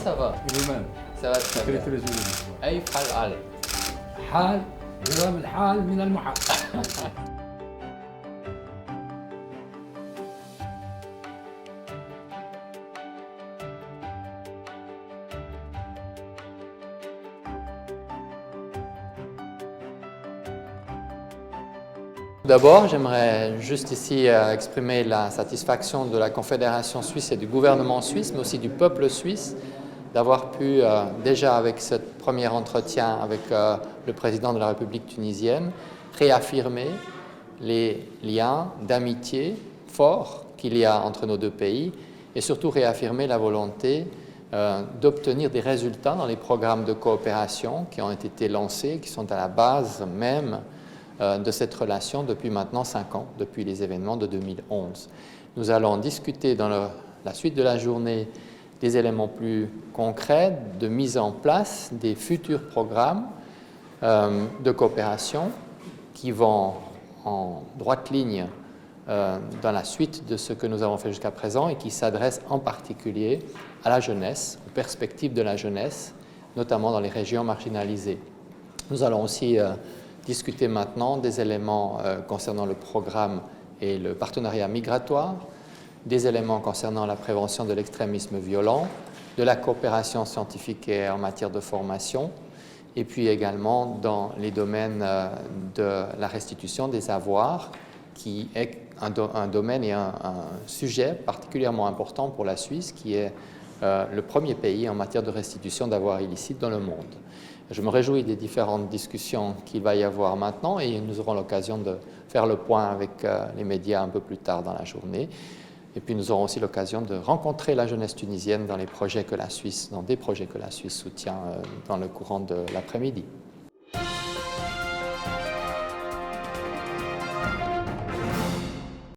ça va? الإمام Ça va très bien. أي حال حال جواب الحال من المحال. D'abord, j'aimerais juste ici exprimer la satisfaction de la Confédération suisse et du gouvernement suisse, mais aussi du peuple suisse, d'avoir pu déjà avec ce premier entretien avec le président de la République tunisienne, réaffirmer les liens d'amitié forts qu'il y a entre nos deux pays et surtout réaffirmer la volonté d'obtenir des résultats dans les programmes de coopération qui ont été lancés, qui sont à la base même de cette relation depuis maintenant 5 ans, depuis les événements de 2011. Nous allons discuter dans la suite de la journée des éléments plus concrets de mise en place des futurs programmes de coopération qui vont en droite ligne dans la suite de ce que nous avons fait jusqu'à présent et qui s'adressent en particulier à la jeunesse, aux perspectives de la jeunesse, notamment dans les régions marginalisées. Nous allons aussi discuter maintenant des éléments concernant le programme et le partenariat migratoire, des éléments concernant la prévention de l'extrémisme violent, de la coopération scientifique et en matière de formation, et puis également dans les domaines de la restitution des avoirs, qui est un domaine et un sujet particulièrement important pour la Suisse, qui est le premier pays en matière de restitution d'avoirs illicites dans le monde. Je me réjouis des différentes discussions qu'il va y avoir maintenant et nous aurons l'occasion de faire le point avec les médias un peu plus tard dans la journée. Et puis nous aurons aussi l'occasion de rencontrer la jeunesse tunisienne dans des projets que la Suisse soutient dans le courant de l'après-midi.